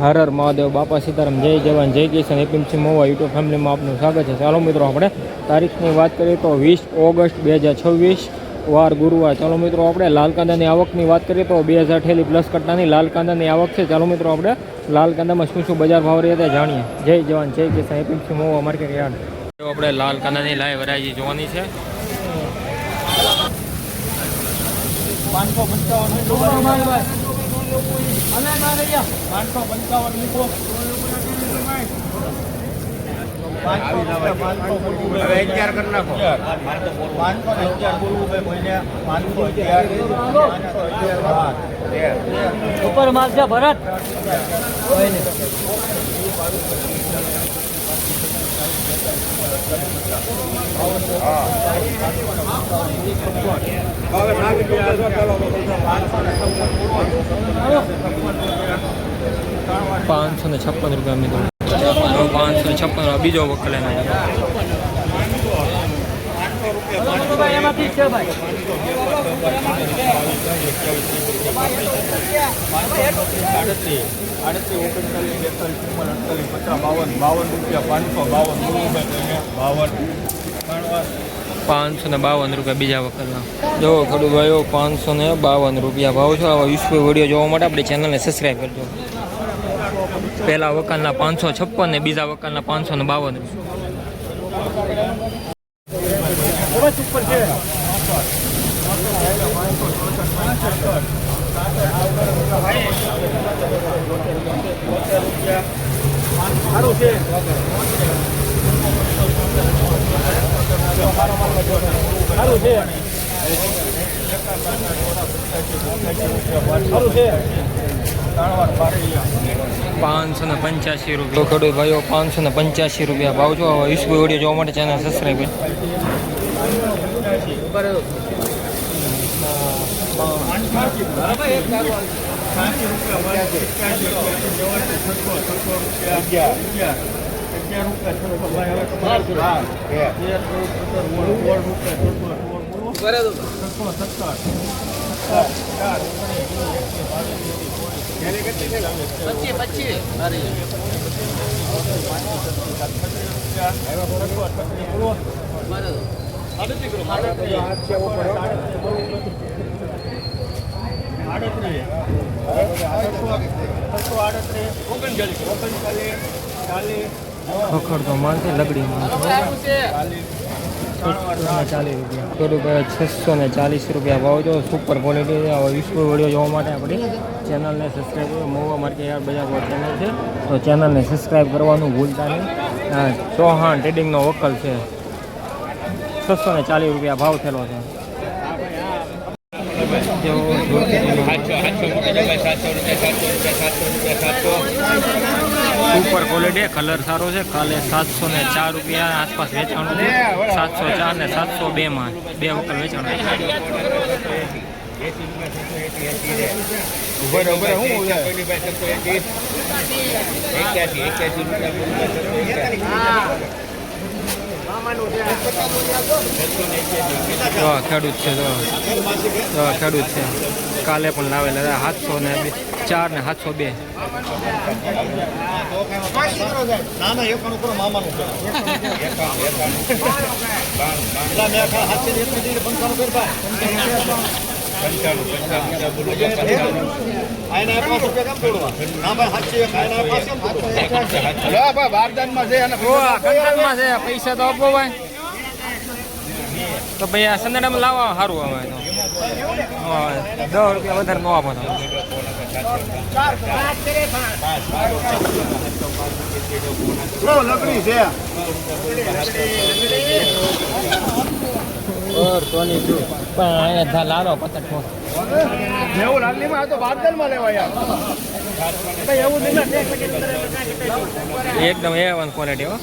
હર હર મહાદેવ, બાપા સીતારામ, જય જવાન જય કિસાન, એપીએમસી મહુવા યુટ્યુબ ફેમિલીમાં આપનું સ્વાગત છે. ચાલો મિત્રો, આપણે તારીખની વાત કરીએ તો 20 ઓગસ્ટ 2026 વાર ગુરુવાર. ચાલો મિત્રો, આપણે લાલ કાંદાની આવકની વાત કરીએ તો 2000 ઠેલી પ્લસ કટ્ટાની લાલ કાંદાની આવક છે. ચાલો મિત્રો, આપણે લાલ કાંદામાં શું શું બજાર ભાવ રહ્યા હતા જાણીએ. જય જવાન જય કિસાન, એપીએમસી મહુવા માર્કેટ યાર્ડ. આપણે લાલ કાંદાની લાઈવ વેરાયટી જોવાની છે. 556 રૂપિયા મિત્રો. 556 બીજો વખત એના 552 રૂપિયા બીજા વખતના. જો ખેડૂત ભાઈઓ 552 રૂપિયા ભાવ છે. આવા વિશ્વ વિડીયો જોવા માટે આપણી ચેનલને સબસ્ક્રાઈબ કરજો. પહેલા વકાલના 556 ને બીજા વકાલના 552. ₹585 રૂપિયા ખેડૂત ભાઈઓ 585 રૂપિયા ભાવ છો. વિશ્વ વિડીયો જોવા માટે ચેનલ સબસ્ક્રાઈબ કરો. ખખડતો માલ છે, લગડી માલ 640 રૂપિયા ખેડૂત 640 રૂપિયા ભાવ જો. સુપર ક્વોલિટી વિશ્વ વિડીયો જોવા માટે આપણી ચેનલને સબસ્ક્રાઈબ કરો. મહુવા માર્કેટ યાર્ડ બજાર ચેનલ છે, તો ચેનલને સબસ્ક્રાઈબ કરવાનું ભૂલતા નહીં. ચૌહાણ ટ્રેડિંગનો વકલ છે. 640 રૂપિયા ભાવ થયેલો છે. સુપર ક્વોલિટી, કલર સારો છે. કાલે 704 રૂપિયા આસપાસ વેચાણું છે. 704 ને 702 માં બે વખત વેચાણું. ખેડૂત છે, ખેડૂત છે. કાલે પણ લાવેલા 704 ને 702. પૈસા તો આપો ભાઈ, તો ભાઈ આ સંદાડામાં લાવવા સારું આવે તો 10 રૂપિયા વધારે ન આપો તો. લકડી છે પણ અહીંયા લાલો પતંગ એવું લાગણીમાં તો બાદલમાં લેવા યાર. એકદમ A1 ક્વોલિટી હો.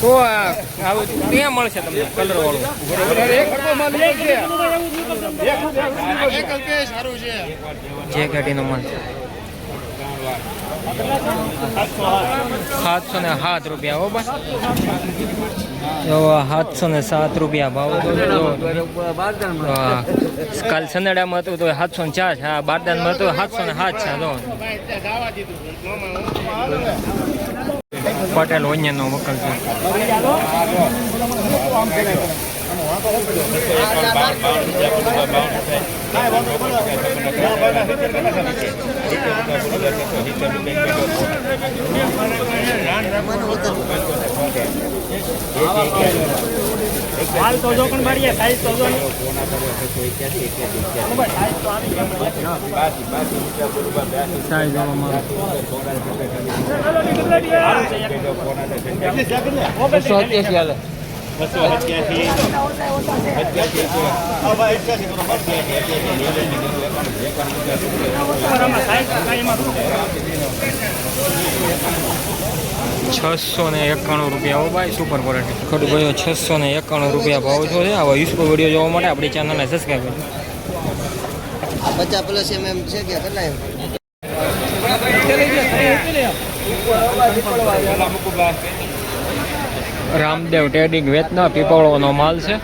તો આવું ક્યાં મળશે તમને કલર વાળું? જે કેટીનો માલ છે. 707 રૂપિયા હો બસ. જો 707 રૂપિયા ભાવ હતો. કાલ સંદેડામાં હતું તો 704 છે. હા, બારદાનમાં હતું 707 છે. જો પટેલ ઓનિયનનો વકલ છે. હાલ તો જો પણ મારીએ સાઈઝ તો જો ₹691 ભાઈ. સુપર ક્વોલિટી ખોટું ભાઈઓ. 691 રૂપિયા ભાવ છો છે. આવા યુઝફુલ વિડીયો જોવા માટે આપણી ચેનલને સબસ્ક્રાઈબ કરજો. 50+ mm છે કે કેટલા રામદેવ ટ્રેડિંગ વેતના પીપળોનો માલ છે.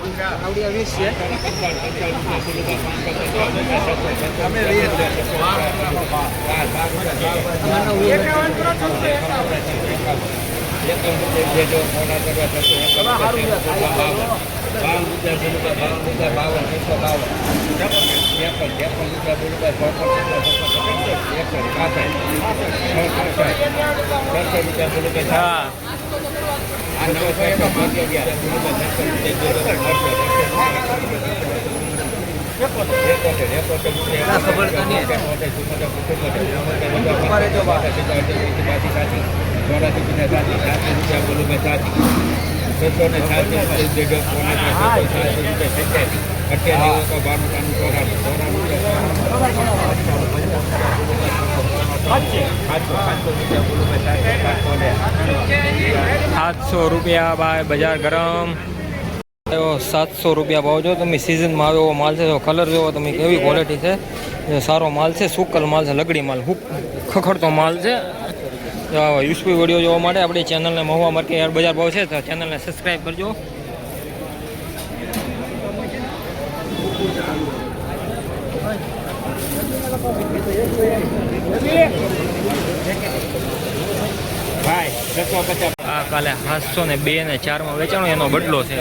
હા, ₹700 ભાઈ. બજાર ગરમ. 700 રૂપિયા ભાવ જો તમે. સિઝનમાં આવ્યો માલ છે. કલર જોવો તમે કેવી ક્વોલિટી છે. સારો માલ છે. સુકલ માલ છે. લગડી માલ, ખખડતો માલ છે. યુઝફુલ વિડીયો જોવા માટે આપણી ચેનલને મહુવા માર્કેટ બજાર ભાવ છે તો ચેનલને સબસ્ક્રાઈબ કરજો. ભાઈ 650 આ કાલે 702 ને 4 વેચાણો એનો બદલો છે.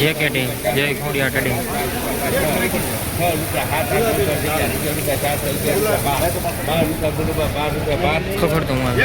જેકેટી જય ખોડિયા ટ્રેડિંગ. ખખડતો માલ.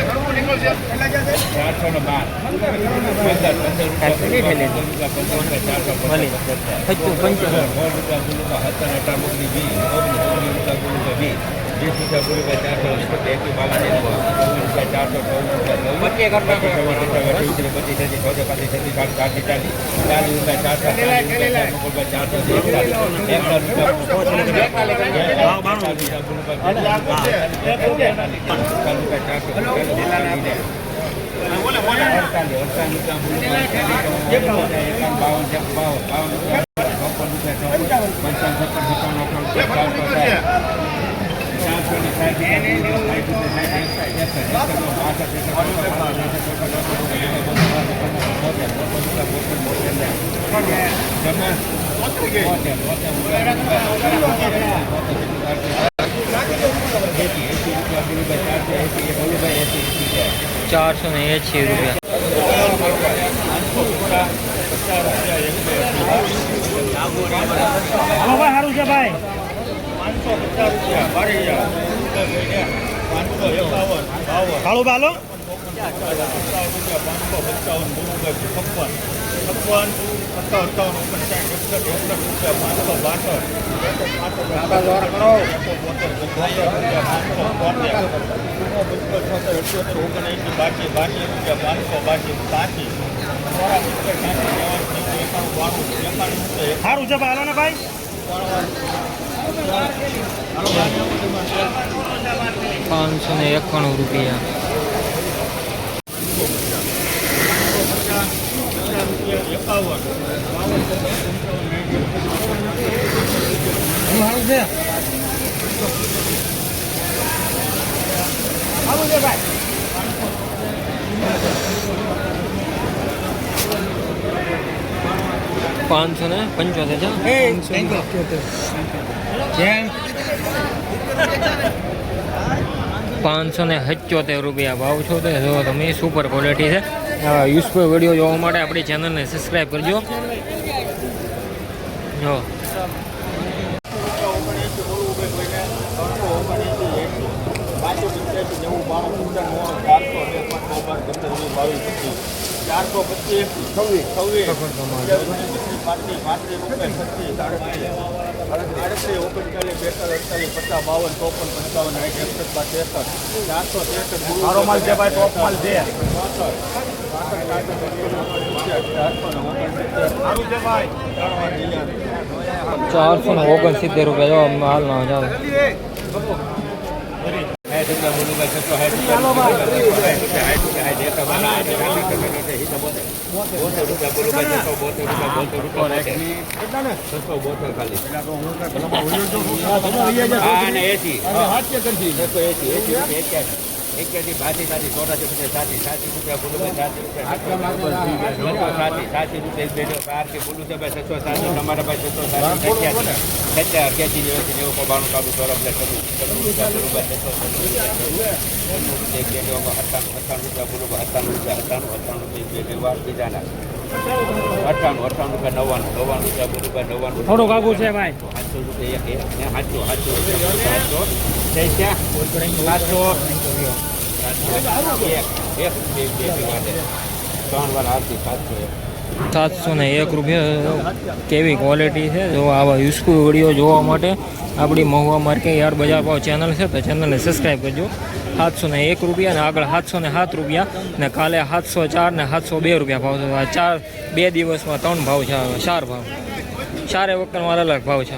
₹480. હાલો ભાઈ સારું છે ભાઈ. 551 કાળું બાલો 591 રૂપિયા. આવું છે ભાઈ 575 છે. 577 રૂપિયા ભાવ છો તો જો તમે સુપર ક્વોલિટી છે. યુઝફુલ વિડીયો જોવા માટે આપણી ચેનલને સબસ્ક્રાઈબ કરજો. જો મારો માલ છે ભાઈ ટોપ માલ છે સારું છે ભાઈ 469 રૂપિયા જો માલ ના ચાલો. થોડુંક આગું છે ભાઈ ₹701 કેવી ક્વોલિટી છે. જો આવા યુઝફુલ વિડીયો જોવા માટે આપણી મહુવા માર્કેટ યાર્ડ બજાર ભાવ ચેનલ છે તો ચેનલને સબસ્ક્રાઈબ કરજો. ₹701 ને આગળ ₹707 ને કાલે 704 ને 702 રૂપિયા ભાવ છે. આ 2 દિવસમાં 3 ભાવ છે, 4 ભાવ, 4 વખતમાં અલગ ભાવ છે.